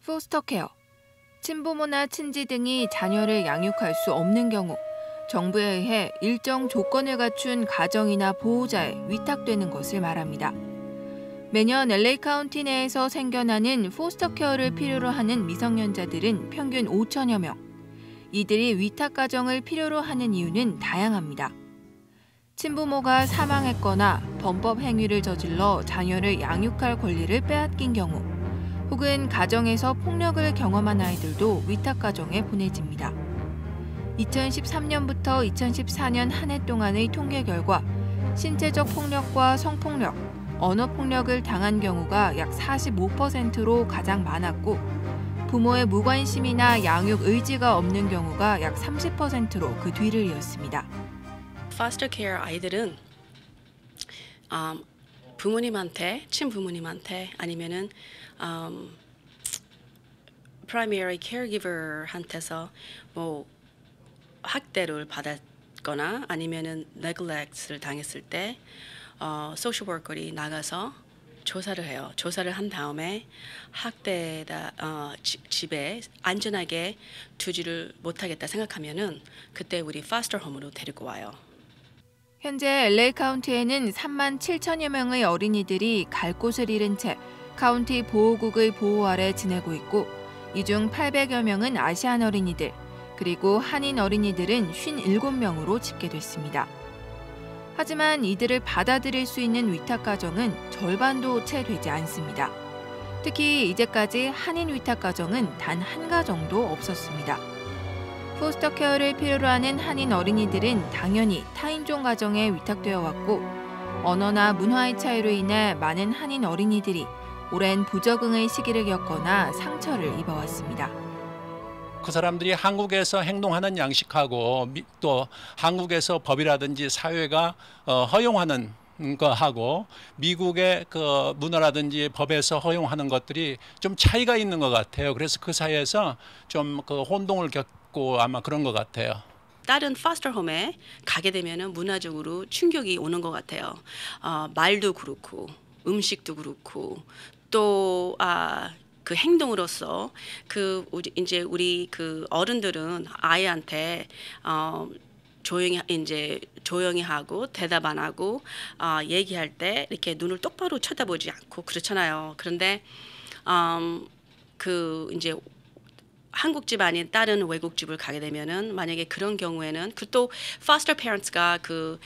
포스터 케어. 친부모나 친지 등이 자녀를 양육할 수 없는 경우 정부에 의해 일정 조건을 갖춘 가정이나 보호자에 위탁되는 것을 말합니다. 매년 LA 카운티 내에서 생겨나는 포스터 케어를 필요로 하는 미성년자들은 평균 5천여 명. 이들이 위탁 가정을 필요로 하는 이유는 다양합니다. 친부모가 사망했거나 범법 행위를 저질러 자녀를 양육할 권리를 빼앗긴 경우, 혹은 가정에서 폭력을 경험한 아이들도 위탁 가정에 보내집니다. 2013년부터 2014년 한 해 동안의 통계 결과 신체적 폭력과 성폭력, 언어폭력을 당한 경우가 약 45%로 가장 많았고, 부모의 무관심이나 양육 의지가 없는 경우가 약 30%로 그 뒤를 이었습니다. Foster care 아이들은 부모님한테, 친부모님한테 아니면은 primary caregiver한테서 뭐 학대를 받았거나 아니면은 neglect를 당했을 때 social worker이 나가서 조사를 해요. 조사를 한 다음에 학대다 집에 안전하게 두지를 못하겠다 생각하면은 그때 우리 foster home으로 데리고 와요. 현재 LA 카운티에는 3만 7천여 명의 어린이들이 갈 곳을 잃은 채 카운티 보호국의 보호 아래 지내고 있고, 이 중 800여 명은 아시안 어린이들, 그리고 한인 어린이들은 57명으로 집계됐습니다. 하지만 이들을 받아들일 수 있는 위탁 가정은 절반도 채 되지 않습니다. 특히 이제까지 한인 위탁 가정은 단 한 가정도 없었습니다. 포스터 케어를 필요로 하는 한인 어린이들은 당연히 타인종 가정에 위탁되어 왔고, 언어나 문화의 차이로 인해 많은 한인 어린이들이 오랜 부적응의 시기를 겪거나 상처를 입어왔습니다. 그 사람들이 한국에서 행동하는 양식하고 또 한국에서 법이라든지 사회가 허용하는 거하고 미국의 그 문화라든지 법에서 허용하는 것들이 좀 차이가 있는 것 같아요. 그래서 그 사이에서 좀 그 혼동을 겪고 아마 그런 것 같아요. 다른 foster home에 가게 되면은 문화적으로 충격이 오는 것 같아요. 말도 그렇고 음식도 그렇고 또 그 행동으로서 이제 우리 그 어른들은 아이한테 조용히 하고 대답 안 하고 얘기할 때 이렇게 눈을 똑바로 쳐다보지 않고 그렇잖아요. 그런데 그 이제 한국 집 아닌 다른 외국 집을 가게 되면은 만약에 그런 경우에는 또 foster parents가 그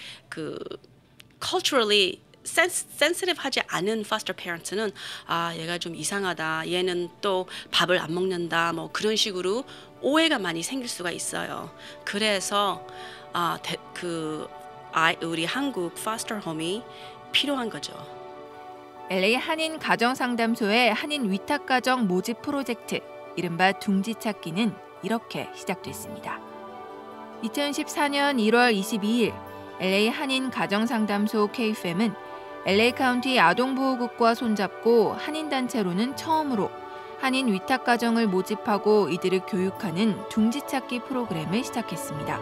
culturally sensitive 하지 않은 foster parents는 얘가 좀 이상하다, 얘는 또 밥을 안 먹는다, 뭐 그런 식으로 오해가 많이 생길 수가 있어요. 그래서 우리 한국 foster home이 필요한 거죠. LA 한인 가정상담소의 한인 위탁가정 모집 프로젝트, 이른바 둥지찾기는 이렇게 시작됐습니다. 2014년 1월 22일 LA 한인 가정상담소 KFM은 LA 카운티 아동보호국과 손잡고 한인단체로는 처음으로 한인 위탁가정을 모집하고 이들을 교육하는 둥지찾기 프로그램을 시작했습니다.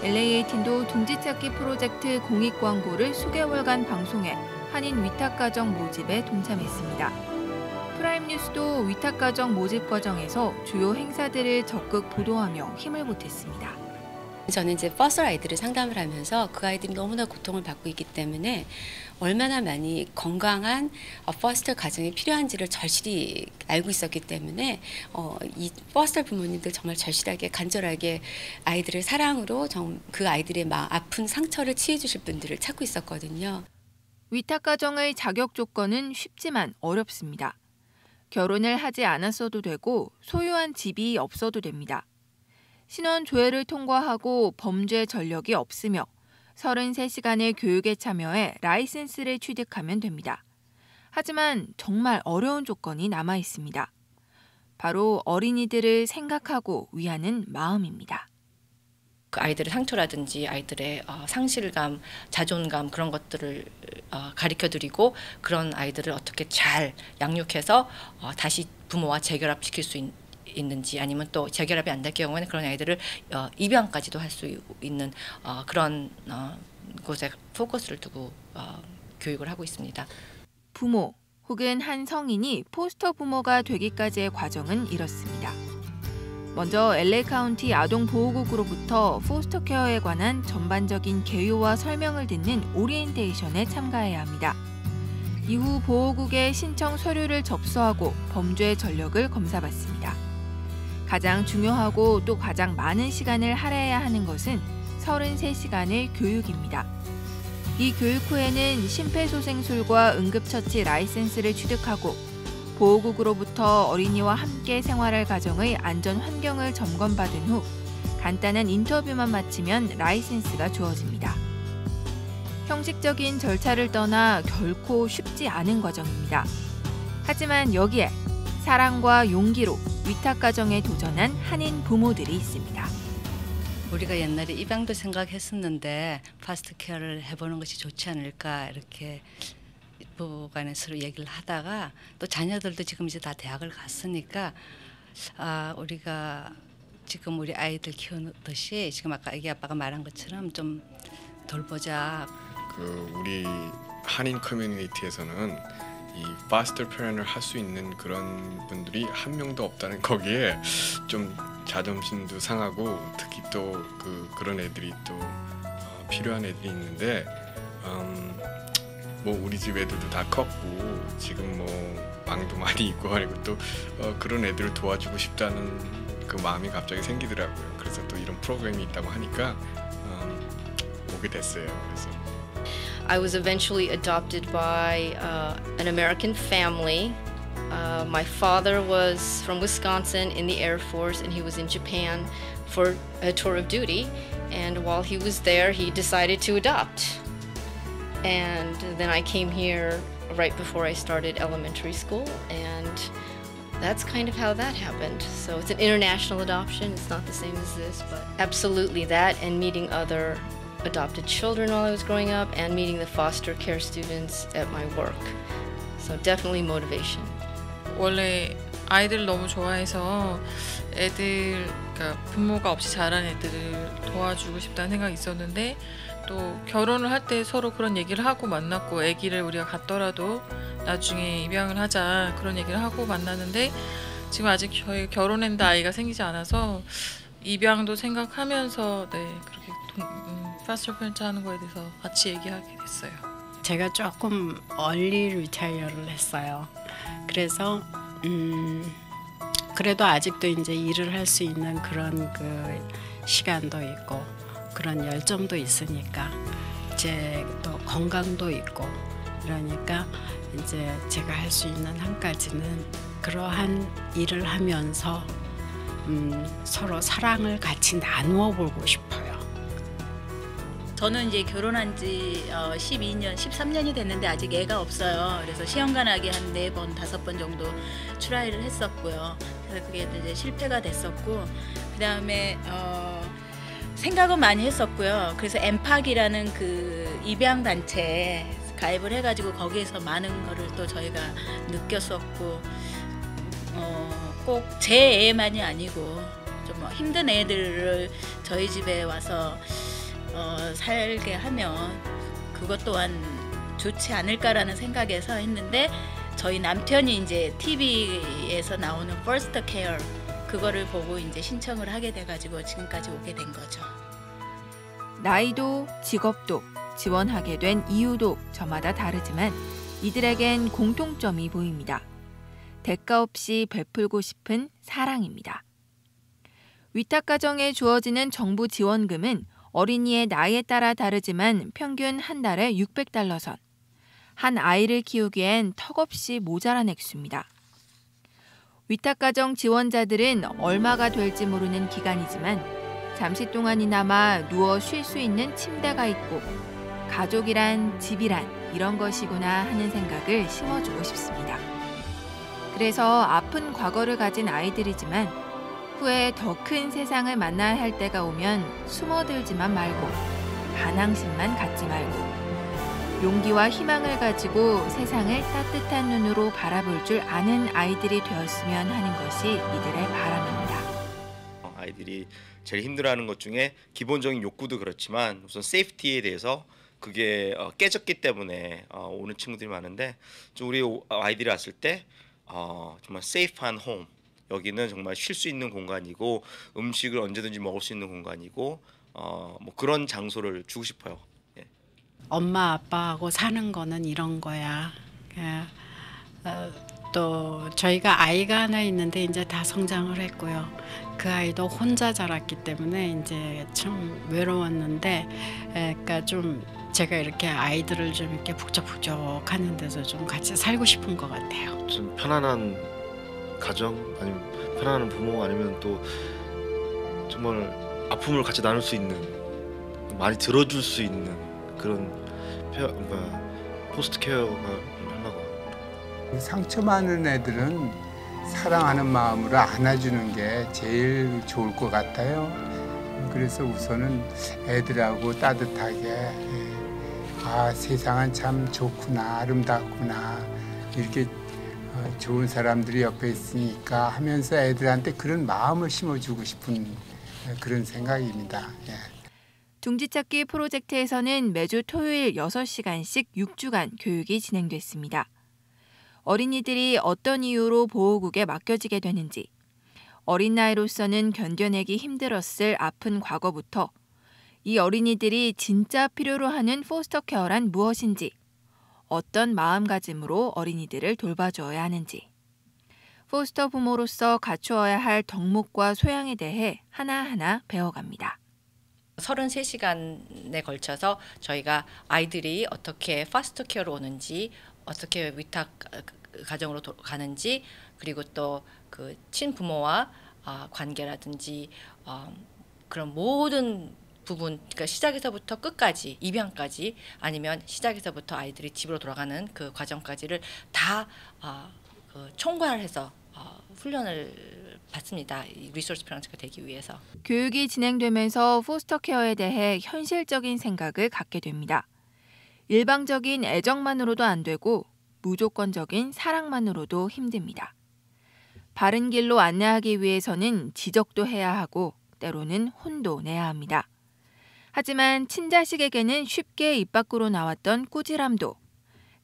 LA18도 둥지찾기 프로젝트 공익 광고를 수개월간 방송해 한인 위탁가정 모집에 동참했습니다. 프라임뉴스도 위탁가정 모집 과정에서 주요 행사들을 적극 보도하며 힘을 보탰습니다. 저는 이제 포스터 아이들을 상담을 하면서 그 아이들이 너무나 고통을 받고 있기 때문에 얼마나 많이 건강한 포스터 가정이 필요한지를 절실히 알고 있었기 때문에 이 포스터 부모님들 정말 절실하게 간절하게 아이들을 사랑으로 그 아이들의 아픈 상처를 치유해 주실 분들을 찾고 있었거든요. 위탁가정의 자격 조건은 쉽지만 어렵습니다. 결혼을 하지 않았어도 되고 소유한 집이 없어도 됩니다. 신원 조회를 통과하고 범죄 전력이 없으며 33시간의 교육에 참여해 라이센스를 취득하면 됩니다. 하지만 정말 어려운 조건이 남아 있습니다. 바로 어린이들을 생각하고 위하는 마음입니다. 그 아이들의 상처라든지 아이들의 상실감, 자존감 그런 것들을 가르쳐드리고 그런 아이들을 어떻게 잘 양육해서 다시 부모와 재결합시킬 수 있는지, 아니면 또 재결합이 안 될 경우에는 그런 아이들을 입양까지도 할 수 있는 그런 곳에 포커스를 두고 교육을 하고 있습니다. 부모, 혹은 한 성인이 포스터 부모가 되기까지의 과정은 이렇습니다. 먼저 LA 카운티 아동보호국으로부터 포스터 케어에 관한 전반적인 개요와 설명을 듣는 오리엔테이션에 참가해야 합니다. 이후 보호국의 신청 서류를 접수하고 범죄 전력을 검사받습니다. 가장 중요하고 또 가장 많은 시간을 할애해야 하는 것은 33시간의 교육입니다. 이 교육 후에는 심폐소생술과 응급처치 라이센스를 취득하고 보호국으로부터 어린이와 함께 생활할 가정의 안전 환경을 점검받은 후 간단한 인터뷰만 마치면 라이센스가 주어집니다. 형식적인 절차를 떠나 결코 쉽지 않은 과정입니다. 하지만 여기에 사랑과 용기로 위탁가정에 도전한 한인 부모들이 있습니다. 우리가 옛날에 입양도 생각했었는데 파스트 케어를 해보는 것이 좋지 않을까 이렇게 부부간에 서로 얘기를 하다가 또 자녀들도 지금 이제 다 대학을 갔으니까 우리가 지금 우리 아이들 키우듯이 지금 아까 애기 아빠가 말한 것처럼 좀 돌보자. 우리 한인 커뮤니티에서는 이 파스터 페어를 할 수 있는 그런 분들이 한 명도 없다는 거기에 좀 자존심도 상하고 특히 또 그런 애들이 또 필요한 애들이 있는데 뭐 우리 집 애들도 다 컸고 지금 뭐 방도 많이 있고 그리고 또 그런 애들을 도와주고 싶다는 그 마음이 갑자기 생기더라고요. 그래서 또 이런 프로그램이 있다고 하니까 오게 됐어요. 그래서 I was eventually adopted by an American family. My father was from Wisconsin in the Air Force, and he was in Japan for a tour of duty. And while he was there, he decided to adopt. And then I came here right before I started elementary school, and that's kind of how that happened. So it's an international adoption. It's not the same as this, but absolutely that, and meeting other adopted children while I was growing up, and meeting the foster care students at my work. So definitely motivation. 원래 아이들 너무 좋아해서 애들, 그러니까 부모가 없이 자란 애들을 도와주고 싶다는 생각이 있었는데 또 결혼을 할 때 서로 그런 얘기를 하고 만났고 아기를 우리가 갖더라도 나중에 입양을 하자 그런 얘기를 하고 만났는데 지금 아직 저희 결혼했는데 아이가 생기지 않아서 입양도 생각하면서 그렇게 파스터 페어런트 하는 거에 대해서 같이 얘기하게 됐어요. 제가 조금 얼리 리타이어를 했어요. 그래서 그래도 아직도 이제 일을 할 수 있는 그런 그 시간도 있고 그런 열정도 있으니까 이제 또 건강도 있고 그러니까 이제 제가 할 수 있는 한까지는 그러한 일을 하면서 서로 사랑을 같이 나누어 보고 싶어요. 저는 이제 결혼한 지 12년, 13년이 됐는데 아직 애가 없어요. 그래서 시험관하게 한 4번, 5번 정도 트라이를 했었고요. 그래서 그게 이제 실패가 됐었고 그 다음에 생각은 많이 했었고요. 그래서 엠팍이라는 그 입양 단체에 가입을 해가지고 거기에서 많은 거를 또 저희가 느꼈었고 꼭 제 애만이 아니고 좀 힘든 애들을 저희 집에 와서 살게 하면 그것 또한 좋지 않을까라는 생각에서 했는데 저희 남편이 이제 TV에서 나오는 퍼스트 케어 그거를 보고 이제 신청을 하게 돼가지고 지금까지 오게 된 거죠. 나이도 직업도 지원하게 된 이유도 저마다 다르지만 이들에겐 공통점이 보입니다. 대가 없이 베풀고 싶은 사랑입니다. 위탁가정에 주어지는 정부 지원금은 어린이의 나이에 따라 다르지만 평균 한 달에 $600 선. 한 아이를 키우기엔 턱없이 모자란 액수입니다. 위탁가정 지원자들은 얼마가 될지 모르는 기간이지만 잠시 동안이나마 누워 쉴 수 있는 침대가 있고 가족이란 집이란 이런 것이구나 하는 생각을 심어주고 싶습니다. 그래서 아픈 과거를 가진 아이들이지만 후에 더 큰 세상을 만나야 할 때가 오면 숨어들지만 말고 반항심만 갖지 말고 용기와 희망을 가지고 세상을 따뜻한 눈으로 바라볼 줄 아는 아이들이 되었으면 하는 것이 이들의 바람입니다. 아이들이 제일 힘들어하는 것 중에 기본적인 욕구도 그렇지만 우선 세이프티에 대해서 그게 깨졌기 때문에 오는 친구들이 많은데 좀 우리 아이들이 왔을 때 정말 세이프한 홈, 여기는 정말 쉴 수 있는 공간이고 음식을 언제든지 먹을 수 있는 공간이고 뭐 그런 장소를 주고 싶어요. 예. 엄마 아빠하고 사는 거는 이런 거야. 또 저희가 아이가 하나 있는데 이제 다 성장을 했고요. 그 아이도 혼자 자랐기 때문에 이제 참 외로웠는데, 그러니까 좀 제가 이렇게 아이들을 좀 이렇게 북적북적 하는 데서 좀 같이 살고 싶은 것 같아요. 좀 편안한 가정, 아니면 편안한 부모, 아니면 또 정말 아픔을 같이 나눌 수 있는, 많이 들어줄 수 있는 그런 포스트 케어가 하려고. 상처 많은 애들은 사랑하는 마음으로 안아주는 게 제일 좋을 것 같아요. 그래서 우선은 애들하고 따뜻하게 세상은 참 좋구나, 아름답구나, 이렇게 좋은 사람들이 옆에 있으니까 하면서 애들한테 그런 마음을 심어주고 싶은 그런 생각입니다. 예. 둥지찾기 프로젝트에서는 매주 토요일 6시간씩 6주간 교육이 진행됐습니다. 어린이들이 어떤 이유로 보호국에 맡겨지게 되는지, 어린 나이로서는 견뎌내기 힘들었을 아픈 과거부터 이 어린이들이 진짜 필요로 하는 포스터 케어란 무엇인지, 어떤 마음가짐으로 어린이들을 돌봐줘야 하는지, 포스터 부모로서 갖추어야 할 덕목과 소양에 대해 하나하나 배워갑니다. 33시간에 걸쳐서 저희가 아이들이 어떻게 파스터 케어로 오는지, 어떻게 위탁 가정으로 가는지, 그리고 또 그 친부모와 관계라든지 그런 모든 부분, 그러니까 시작에서부터 끝까지, 입양까지, 아니면 시작에서부터 아이들이 집으로 돌아가는 그 과정까지를 다 총괄해서 훈련을 받습니다. 리소스 페런트가 되기 위해서. 교육이 진행되면서 포스터 케어에 대해 현실적인 생각을 갖게 됩니다. 일방적인 애정만으로도 안 되고 무조건적인 사랑만으로도 힘듭니다. 바른 길로 안내하기 위해서는 지적도 해야 하고 때로는 혼도 내야 합니다. 하지만 친자식에게는 쉽게 입 밖으로 나왔던 꾸지람도,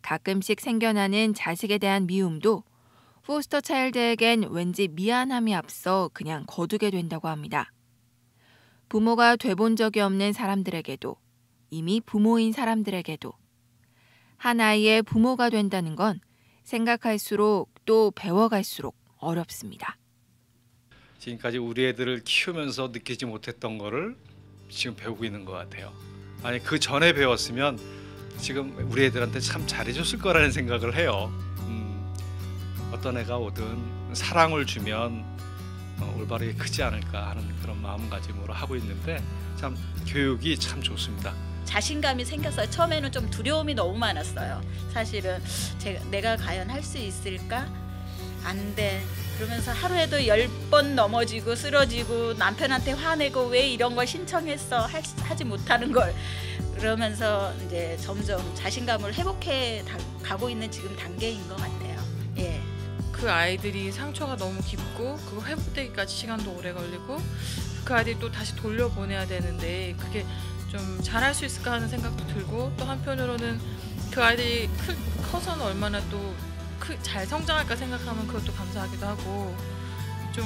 가끔씩 생겨나는 자식에 대한 미움도 포스터 차일드에겐 왠지 미안함이 앞서 그냥 거두게 된다고 합니다. 부모가 돼본 적이 없는 사람들에게도, 이미 부모인 사람들에게도 한 아이의 부모가 된다는 건 생각할수록 또 배워갈수록 어렵습니다. 지금까지 우리 애들을 키우면서 느끼지 못했던 거를 지금 배우고 있는 것 같아요. 아니 그 전에 배웠으면 지금 우리 애들한테 참 잘해줬을 거라는 생각을 해요. 어떤 애가 오든 사랑을 주면 올바르게 크지 않을까 하는 그런 마음가짐으로 하고 있는데 참 교육이 참 좋습니다. 자신감이 생겼어요. 처음에는 좀 두려움이 너무 많았어요. 사실은 내가 과연 할 수 있을까? 안 돼. 그러면서 하루에도 10번 넘어지고 쓰러지고 남편한테 화내고 왜 이런 걸 신청했어? 하지 못하는 걸. 그러면서 이제 점점 자신감을 회복해 가고 있는 지금 단계인 것 같아요. 예. 그 아이들이 상처가 너무 깊고 그거 회복되기까지 시간도 오래 걸리고 그 아이들이 또 다시 돌려보내야 되는데 그게 좀 잘할 수 있을까 하는 생각도 들고, 또 한편으로는 그 아이들이 커서는 얼마나 또 잘 성장할까 생각하면 그것도 감사하기도 하고, 좀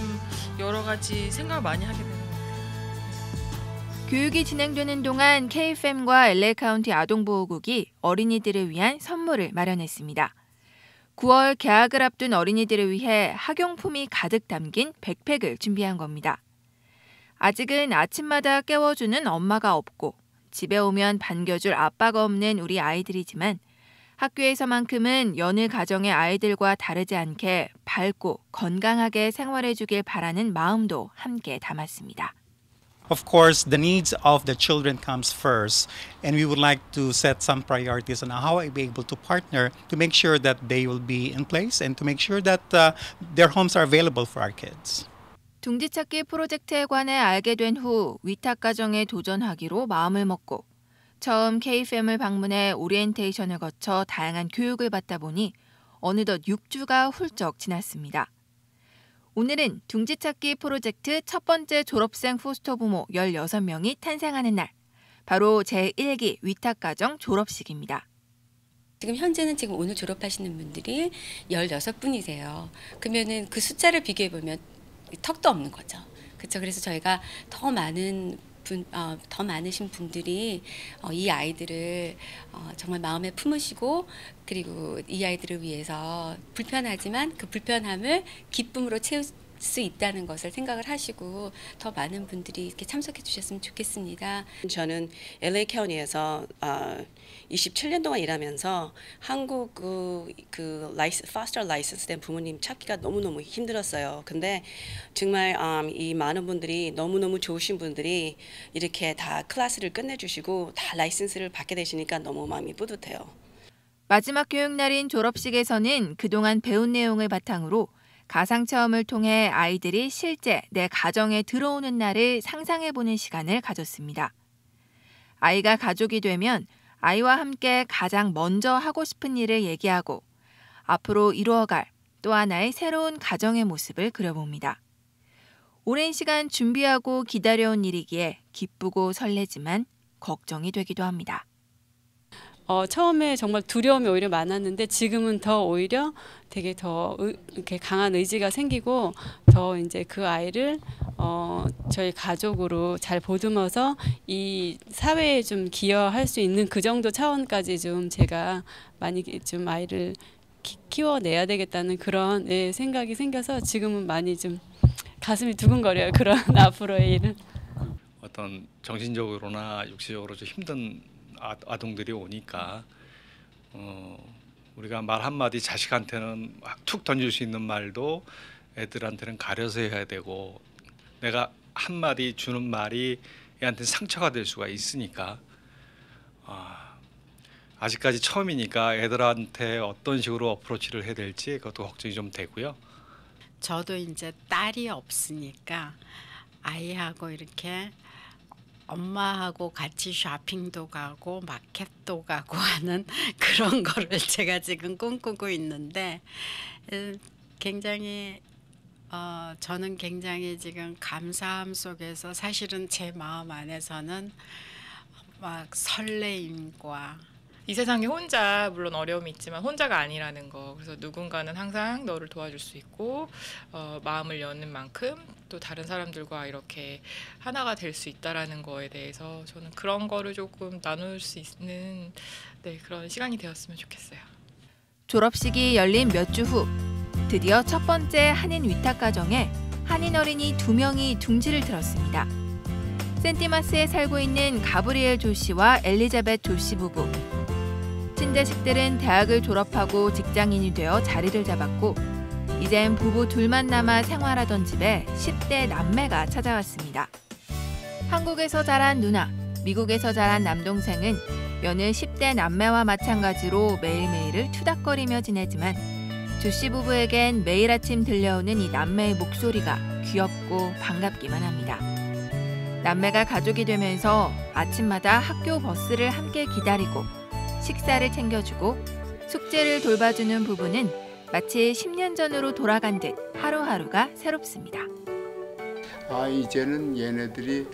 여러 가지 생각을 많이 하게 되는 것 같아요. 교육이 진행되는 동안 KFM과 LA 카운티 아동보호국이 어린이들을 위한 선물을 마련했습니다. 9월 개학을 앞둔 어린이들을 위해 학용품이 가득 담긴 백팩을 준비한 겁니다. 아직은 아침마다 깨워주는 엄마가 없고 집에 오면 반겨줄 아빠가 없는 우리 아이들이지만 학교에서만큼은 여느 가정의 아이들과 다르지 않게 밝고 건강하게 생활해주길 바라는 마음도 함께 담았습니다. Of course, the needs of the children comes first, and we would like to set some priorities on how I'll be able to partner to make sure that they will be in place and to make sure that their homes are available for our kids. 둥지찾기 프로젝트에 관해 알게 된 후 위탁가정에 도전하기로 마음을 먹고 처음 KFM을 방문해 오리엔테이션을 거쳐 다양한 교육을 받다 보니 어느덧 6주가 훌쩍 지났습니다. 오늘은 둥지찾기 프로젝트 첫 번째 졸업생 포스터 부모 16명이 탄생하는 날, 바로 제1기 위탁가정 졸업식입니다. 지금 현재는 지금 오늘 졸업하시는 분들이 16분이세요. 그러면은 그 숫자를 비교해 보면 턱도 없는 거죠. 그렇죠. 그래서 저희가 더 많으신 분들이 이 아이들을 정말 마음에 품으시고 그리고 이 아이들을 위해서 불편하지만 그 불편함을 기쁨으로 채울 수 있다는 것을 생각을 하시고 더 많은 분들이 이렇게 참석해 주셨으면 좋겠습니다. 저는 LA 카운티에서 27년 동안 일하면서 한국 파스터 라이선스 된 부모님 찾기가 너무너무 힘들었어요. 근데 정말 이 많은 분들이 너무너무 좋으신 분들이 이렇게 다 클래스를 끝내주시고 다 라이선스를 받게 되시니까 너무 마음이 뿌듯해요. 마지막 교육날인 졸업식에서는 그동안 배운 내용을 바탕으로 가상체험을 통해 아이들이 실제 내 가정에 들어오는 날을 상상해보는 시간을 가졌습니다. 아이가 가족이 되면 아이와 함께 가장 먼저 하고 싶은 일을 얘기하고 앞으로 이루어갈 또 하나의 새로운 가정의 모습을 그려봅니다. 오랜 시간 준비하고 기다려온 일이기에 기쁘고 설레지만 걱정이 되기도 합니다. 처음에 정말 두려움이 오히려 많았는데 지금은 더 오히려 되게 더 이렇게 강한 의지가 생기고 더 이제 그 아이를 저희 가족으로 잘 보듬어서 이 사회에 좀 기여할 수 있는 그 정도 차원까지 좀 제가 많이 좀 아이를 키워내야 되겠다는 그런 생각이 생겨서 지금은 많이 좀 가슴이 두근거려요. 그런 앞으로의 일은. 어떤 정신적으로나 육체적으로 좀 힘든 아동들이 오니까 우리가 말 한마디 자식한테는 툭 던질 수 있는 말도 애들한테는 가려서 해야 되고 내가 한마디 주는 말이 애한테 상처가 될 수가 있으니까 아직까지 처음이니까 애들한테 어떤 식으로 어프로치를 해야 될지 그것도 걱정이 좀 되고요. 저도 이제 딸이 없으니까 아이하고 이렇게 엄마하고 같이 쇼핑도 가고 마켓도 가고 하는 그런 거를 제가 지금 꿈꾸고 있는데 굉장히 저는 굉장히 지금 감사함 속에서 사실은 제 마음 안에서는 막 설레임과 이 세상에 혼자 물론 어려움이 있지만 혼자가 아니라는 거. 그래서 누군가는 항상 너를 도와줄 수 있고 마음을 여는 만큼 또 다른 사람들과 이렇게 하나가 될 수 있다라는 거에 대해서 저는 그런 거를 조금 나눌 수 있는 그런 시간이 되었으면 좋겠어요. 졸업식이 열린 몇 주 후 드디어 첫 번째 한인 위탁가정에 한인 어린이 2명이 둥지를 틀었습니다. 센티마스에 살고 있는 가브리엘 조 씨와 엘리자벳 조 씨 부부. 친자식들은 대학을 졸업하고 직장인이 되어 자리를 잡았고 이젠 부부 둘만 남아 생활하던 집에 10대 남매가 찾아왔습니다. 한국에서 자란 누나, 미국에서 자란 남동생은 여느 10대 남매와 마찬가지로 매일매일을 투닥거리며 지내지만 조 씨 부부에겐 매일 아침 들려오는 이 남매의 목소리가 귀엽고 반갑기만 합니다. 남매가 가족이 되면서 아침마다 학교 버스를 함께 기다리고 식사를 챙겨주고 숙제를 돌봐주는 부부는 마치 10년 전으로 돌아간 듯 하루하루가 새롭습니다. 이제는 얘네들이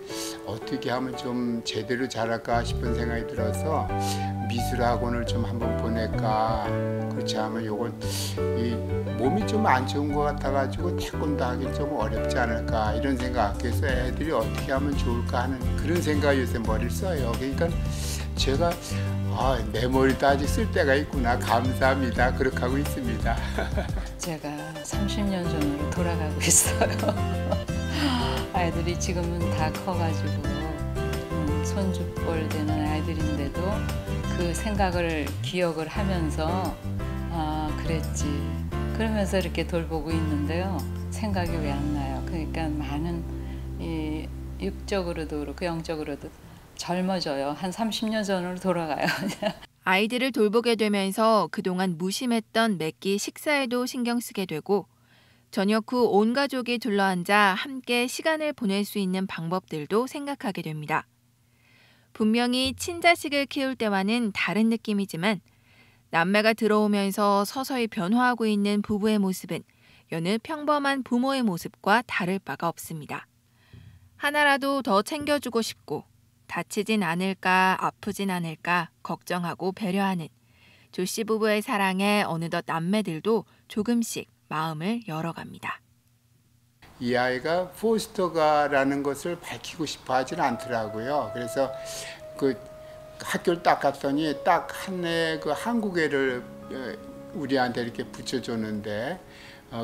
어떻게 하면 좀 제대로 자랄까 싶은 생각이 들어서 미술학원을 좀 한번 보낼까. 그렇지 않으면 요건 이 몸이 좀 안 좋은 것 같아가지고 태권도 하기 좀 어렵지 않을까 이런 생각. 그래서 애들이 어떻게 하면 좋을까 하는 그런 생각이 요새 머리를 써요. 그러니까 제가 내 머리도 아직 쓸 때가 있구나. 감사합니다. 그렇게 하고 있습니다. 제가 30년 전으로 돌아가고 있어요. 아이들이 지금은 다 커가지고 손주뻘 되는 아이들인데도 그 생각을 기억을 하면서 그랬지. 그러면서 이렇게 돌보고 있는데요. 생각이 왜 안 나요. 그러니까 많은 이 육적으로도 그렇고 영적으로도 젊어져요. 한 30년 전으로 돌아가요. 아이들을 돌보게 되면서 그동안 무심했던 매끼 식사에도 신경 쓰게 되고 저녁 후 온 가족이 둘러앉아 함께 시간을 보낼 수 있는 방법들도 생각하게 됩니다. 분명히 친자식을 키울 때와는 다른 느낌이지만 남매가 들어오면서 서서히 변화하고 있는 부부의 모습은 여느 평범한 부모의 모습과 다를 바가 없습니다. 하나라도 더 챙겨주고 싶고 다치진 않을까, 아프진 않을까 걱정하고 배려하는 조 씨 부부의 사랑에 어느덧 남매들도 조금씩 마음을 열어갑니다. 이 아이가 포스터가라는 것을 밝히고 싶어 하진 않더라고요. 그래서 그 학교를 딱 갔더니 딱 한 해 그 한국애를 우리한테 이렇게 붙여줬는데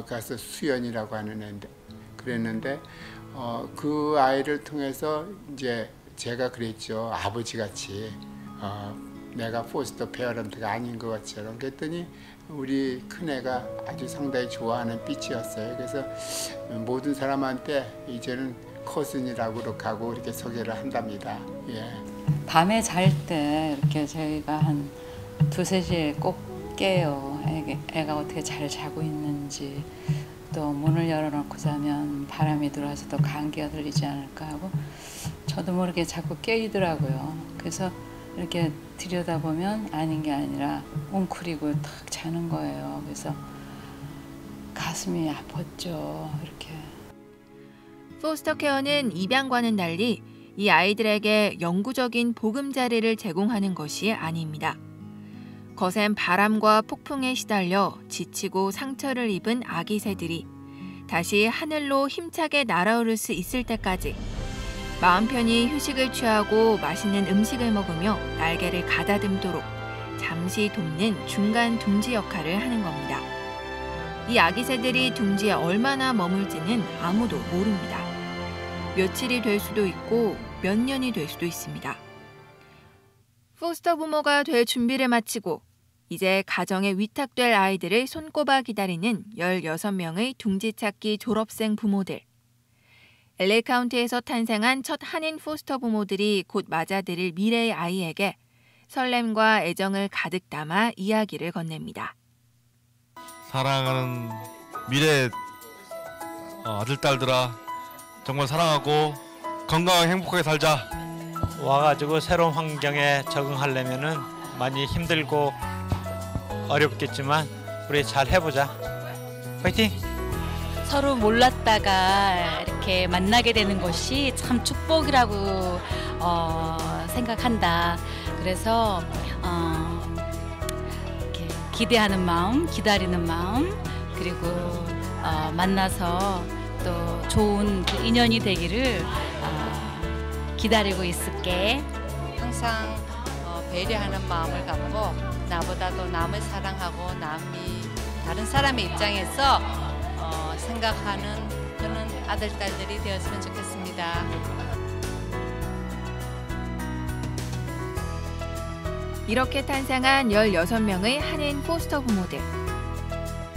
가서 수연이라고 하는 애인데 그랬는데 그 아이를 통해서 이제 제가 그랬죠. 아버지같이 내가 포스터 페어런트가 아닌 것 같처럼. 그랬더니 우리 큰애가 아주 상당히 좋아하는 빛이었어요. 그래서 모든 사람한테 이제는 커슨이라고 그렇게 하고 이렇게 소개를 한답니다. 예. 밤에 잘 때 이렇게 저희가 한 2-3시에 꼭 깨요. 애가 어떻게 잘 자고 있는지, 또 문을 열어놓고 자면 바람이 들어와서 또 감기가 들리지 않을까 하고 저도 모르게 자꾸 깨이더라고요. 그래서 이렇게 들여다보면 아닌 게 아니라 웅크리고 탁 자는 거예요. 그래서 가슴이 아팠죠. 이렇게. 포스터 케어는 입양과는 달리 이 아이들에게 영구적인 보금자리를 제공하는 것이 아닙니다. 거센 바람과 폭풍에 시달려 지치고 상처를 입은 아기 새들이 다시 하늘로 힘차게 날아오를 수 있을 때까지 마음 편히 휴식을 취하고 맛있는 음식을 먹으며 날개를 가다듬도록 잠시 돕는 중간 둥지 역할을 하는 겁니다. 이 아기 새들이 둥지에 얼마나 머물지는 아무도 모릅니다. 며칠이 될 수도 있고 몇 년이 될 수도 있습니다. 포스터 부모가 될 준비를 마치고 이제 가정에 위탁될 아이들을 손꼽아 기다리는 16명의 둥지찾기 졸업생 부모들. LA 카운티에서 탄생한 첫 한인 포스터 부모들이 곧 맞아들일 미래의 아이에게 설렘과 애정을 가득 담아 이야기를 건넵니다. 사랑하는 미래 아들, 딸들아, 정말 사랑하고 건강하게 행복하게 살자. 와가지고 새로운 환경에 적응하려면은 많이 힘들고 어렵겠지만 우리 잘 해보자. 파이팅! 서로 몰랐다가 이렇게 만나게 되는 것이 참 축복이라고 생각한다. 그래서 이렇게 기대하는 마음, 기다리는 마음, 그리고 만나서 또 좋은 그 인연이 되기를 기다리고 있을게. 항상 배려하는 마음을 갖고 나보다도 남을 사랑하고 남이 다른 사람의 입장에서 생각하는 그런 아들, 딸들이 되었으면 좋겠습니다. 이렇게 탄생한 16명의 한인 포스터 부모들.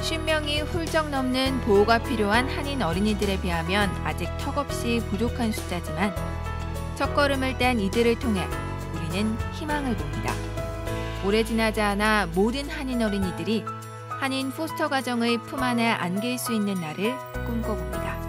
50명이 훌쩍 넘는 보호가 필요한 한인 어린이들에 비하면 아직 턱없이 부족한 숫자지만 첫걸음을 뗀 이들을 통해 우리는 희망을 봅니다. 오래 지나지 않아 모든 한인 어린이들이 한인 포스터 가정의 품 안에 안길 수 있는 날을 꿈꿔봅니다.